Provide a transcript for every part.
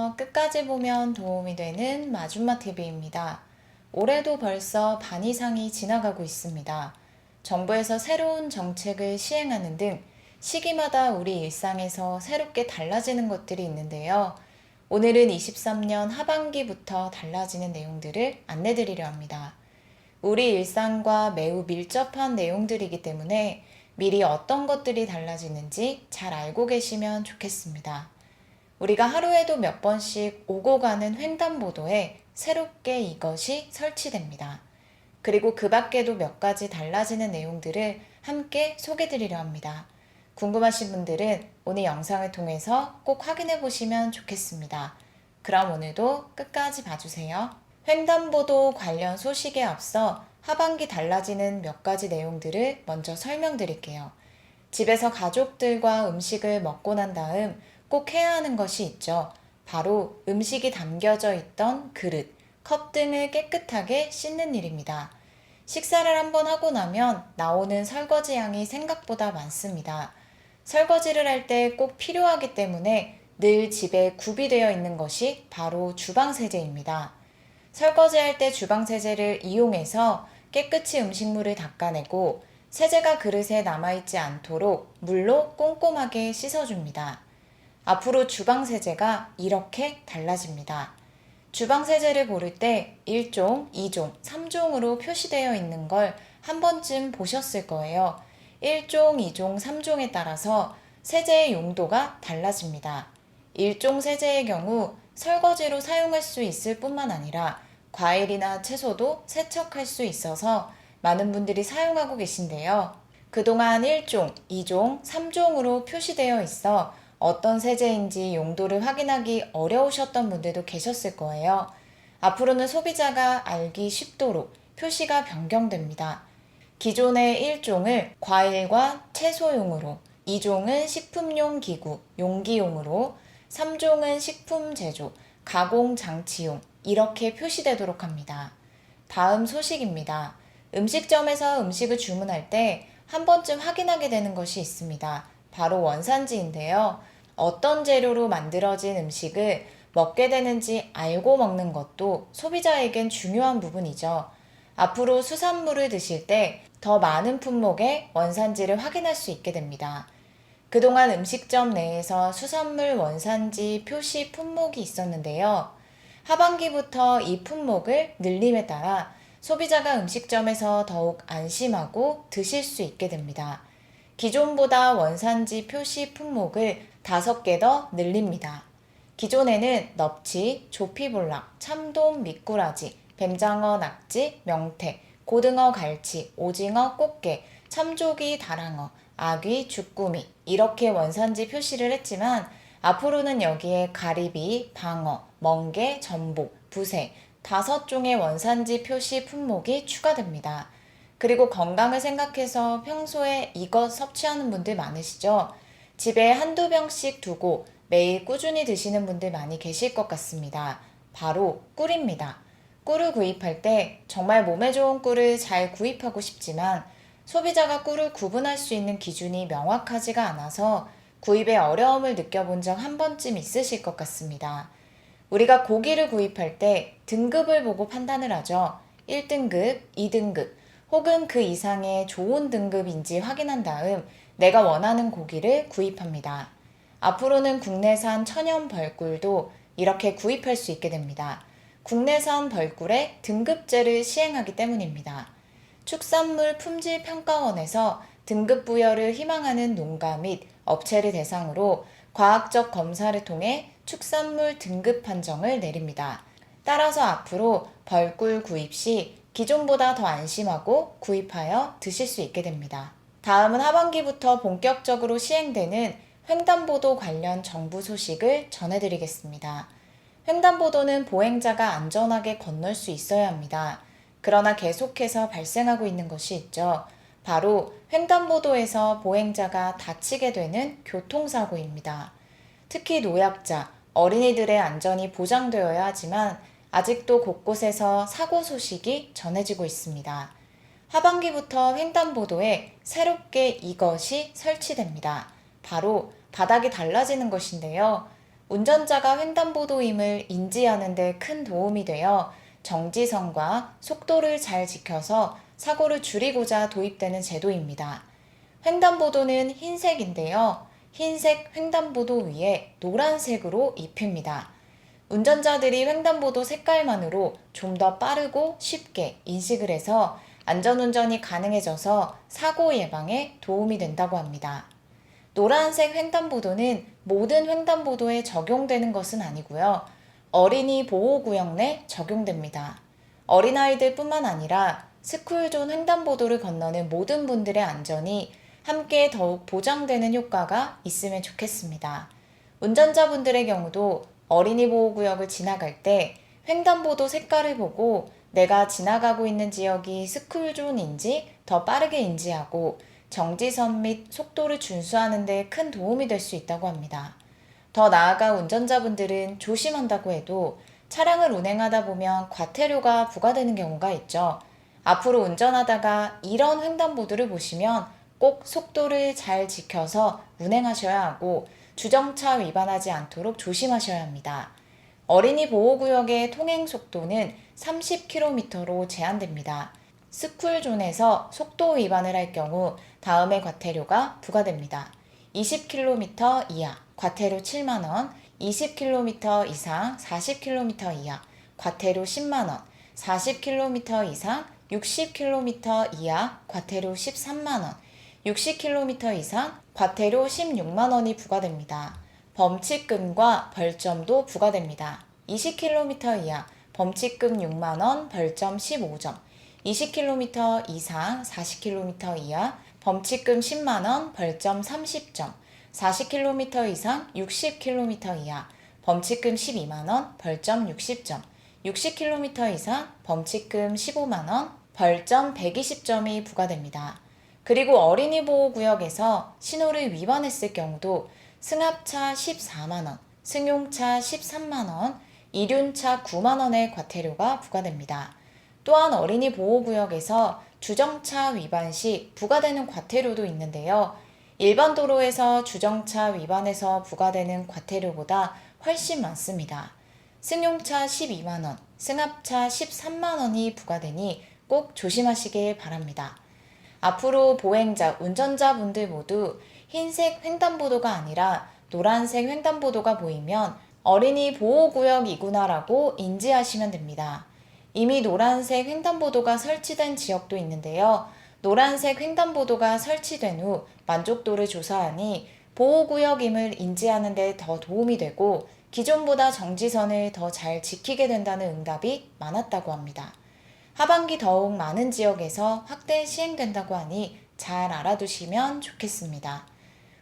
처음부터 끝까지 보면 도움이 되는 마줌마TV입니다. 올해도 벌써 반 이상이 지나가고 있습니다. 정부에서 새로운 정책을 시행하는 등 시기마다 우리 일상에서 새롭게 달라지는 것들이 있는데요. 오늘은 23년 하반기부터 달라지는 내용들을 안내드리려 합니다. 우리 일상과 매우 밀접한 내용들이기 때문에 미리 어떤 것들이 달라지는지 잘 알고 계시면 좋겠습니다. 우리가 하루에도 몇 번씩 오고 가는 횡단보도에 새롭게 이것이 설치됩니다. 그리고 그 밖에도 몇 가지 달라지는 내용들을 함께 소개드리려 합니다. 궁금하신 분들은 오늘 영상을 통해서 꼭 확인해 보시면 좋겠습니다. 그럼 오늘도 끝까지 봐주세요. 횡단보도 관련 소식에 앞서 하반기 달라지는 몇 가지 내용들을 먼저 설명드릴게요. 집에서 가족들과 음식을 먹고 난 다음 꼭 해야 하는 것이 있죠. 바로 음식이 담겨져 있던 그릇, 컵 등을 깨끗하게 씻는 일입니다. 식사를 한번 하고 나면 나오는 설거지 양이 생각보다 많습니다. 설거지를 할 때 꼭 필요하기 때문에 늘 집에 구비되어 있는 것이 바로 주방세제입니다. 설거지할 때 주방세제를 이용해서 깨끗이 음식물을 닦아내고 세제가 그릇에 남아있지 않도록 물로 꼼꼼하게 씻어줍니다. 앞으로 주방세제가 이렇게 달라집니다. 주방세제를 고를 때 1종, 2종, 3종으로 표시되어 있는 걸 한 번쯤 보셨을 거예요. 1종, 2종, 3종에 따라서 세제의 용도가 달라집니다. 1종 세제의 경우 설거지로 사용할 수 있을 뿐만 아니라 과일이나 채소도 세척할 수 있어서 많은 분들이 사용하고 계신데요. 그동안 1종, 2종, 3종으로 표시되어 있어 어떤 세제인지 용도를 확인하기 어려우셨던 분들도 계셨을 거예요. 앞으로는 소비자가 알기 쉽도록 표시가 변경됩니다. 기존의 1종을 과일과 채소용으로, 2종은 식품용 기구, 용기용으로, 3종은 식품 제조, 가공 장치용 이렇게 표시되도록 합니다. 다음 소식입니다. 음식점에서 음식을 주문할 때 한 번쯤 확인하게 되는 것이 있습니다. 바로 원산지인데요. 어떤 재료로 만들어진 음식을 먹게 되는지 알고 먹는 것도 소비자에겐 중요한 부분이죠. 앞으로 수산물을 드실 때 더 많은 품목의 원산지를 확인할 수 있게 됩니다. 그동안 음식점 내에서 수산물 원산지 표시 품목이 있었는데요. 하반기부터 이 품목을 늘림에 따라 소비자가 음식점에서 더욱 안심하고 드실 수 있게 됩니다. 기존보다 원산지 표시 품목을 5개 더 늘립니다. 기존에는 넙치, 조피볼락, 참돔, 미꾸라지, 뱀장어, 낙지, 명태, 고등어, 갈치, 오징어, 꽃게, 참조기, 다랑어, 아귀, 주꾸미 이렇게 원산지 표시를 했지만 앞으로는 여기에 가리비, 방어, 멍게, 전복, 부새 5종의 원산지 표시 품목이 추가됩니다. 그리고 건강을 생각해서 평소에 이것 섭취하는 분들 많으시죠? 집에 한두 병씩 두고 매일 꾸준히 드시는 분들 많이 계실 것 같습니다. 바로 꿀입니다. 꿀을 구입할 때 정말 몸에 좋은 꿀을 잘 구입하고 싶지만 소비자가 꿀을 구분할 수 있는 기준이 명확하지가 않아서 구입에 어려움을 느껴본 적 한 번쯤 있으실 것 같습니다. 우리가 고기를 구입할 때 등급을 보고 판단을 하죠. 1등급, 2등급, 혹은 그 이상의 좋은 등급인지 확인한 다음 내가 원하는 고기를 구입합니다. 앞으로는 국내산 천연 벌꿀도 이렇게 구입할 수 있게 됩니다. 국내산 벌꿀에 등급제를 시행하기 때문입니다. 축산물 품질평가원에서 등급 부여를 희망하는 농가 및 업체를 대상으로 과학적 검사를 통해 축산물 등급 판정을 내립니다. 따라서 앞으로 벌꿀 구입 시 기존보다 더 안심하고 구입하여 드실 수 있게 됩니다. 다음은 하반기부터 본격적으로 시행되는 횡단보도 관련 정부 소식을 전해드리겠습니다. 횡단보도는 보행자가 안전하게 건널 수 있어야 합니다. 그러나 계속해서 발생하고 있는 것이 있죠. 바로 횡단보도에서 보행자가 다치게 되는 교통사고입니다. 특히 노약자, 어린이들의 안전이 보장되어야 하지만 아직도 곳곳에서 사고 소식이 전해지고 있습니다. 하반기부터 횡단보도에 새롭게 이것이 설치됩니다. 바로 바닥이 달라지는 것인데요. 운전자가 횡단보도임을 인지하는 데 큰 도움이 되어 정지선과 속도를 잘 지켜서 사고를 줄이고자 도입되는 제도입니다. 횡단보도는 흰색인데요. 흰색 횡단보도 위에 노란색으로 입힙니다. 운전자들이 횡단보도 색깔만으로 좀 더 빠르고 쉽게 인식을 해서 안전운전이 가능해져서 사고 예방에 도움이 된다고 합니다. 노란색 횡단보도는 모든 횡단보도에 적용되는 것은 아니고요. 어린이 보호구역 내 적용됩니다. 어린아이들뿐만 아니라 스쿨존 횡단보도를 건너는 모든 분들의 안전이 함께 더욱 보장되는 효과가 있으면 좋겠습니다. 운전자분들의 경우도 어린이 보호구역을 지나갈 때 횡단보도 색깔을 보고 내가 지나가고 있는 지역이 스쿨존인지 더 빠르게 인지하고 정지선 및 속도를 준수하는 데 큰 도움이 될 수 있다고 합니다. 더 나아가 운전자분들은 조심한다고 해도 차량을 운행하다 보면 과태료가 부과되는 경우가 있죠. 앞으로 운전하다가 이런 횡단보도를 보시면 꼭 속도를 잘 지켜서 운행하셔야 하고 주정차 위반하지 않도록 조심하셔야 합니다. 어린이 보호구역의 통행 속도는 30km로 제한됩니다. 스쿨존에서 속도 위반을 할 경우 다음의 과태료가 부과됩니다. 20km 이하 과태료 7만원, 20km 이상 40km 이하 과태료 10만원, 40km 이상 60km 이하 과태료 13만원, 60km 이상 과태료 16만원이 부과됩니다. 범칙금과 벌점도 부과됩니다. 20km 이하 범칙금 6만원, 벌점 15점, 20km 이상 40km 이하 범칙금 10만원, 벌점 30점, 40km 이상 60km 이하 범칙금 12만원, 벌점 60점, 60km 이상 범칙금 15만원, 벌점 120점이 부과됩니다. 그리고 어린이 보호구역에서 신호를 위반했을 경우도 승합차 14만원, 승용차 13만원, 이륜차 9만원의 과태료가 부과됩니다. 또한 어린이 보호구역에서 주정차 위반 시 부과되는 과태료도 있는데요. 일반 도로에서 주정차 위반해서 부과되는 과태료보다 훨씬 많습니다. 승용차 12만원, 승합차 13만원이 부과되니 꼭 조심하시길 바랍니다. 앞으로 보행자, 운전자분들 모두 흰색 횡단보도가 아니라 노란색 횡단보도가 보이면 어린이 보호구역이구나라고 인지하시면 됩니다. 이미 노란색 횡단보도가 설치된 지역도 있는데요. 노란색 횡단보도가 설치된 후 만족도를 조사하니 보호구역임을 인지하는 데 더 도움이 되고 기존보다 정지선을 더 잘 지키게 된다는 응답이 많았다고 합니다. 하반기 더욱 많은 지역에서 확대 시행된다고 하니 잘 알아두시면 좋겠습니다.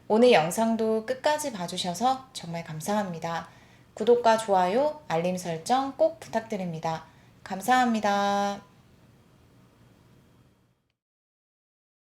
오늘 영상도 끝까지 봐주셔서 정말 감사합니다. 구독과 좋아요, 알림 설정 꼭 부탁드립니다. 감사합니다.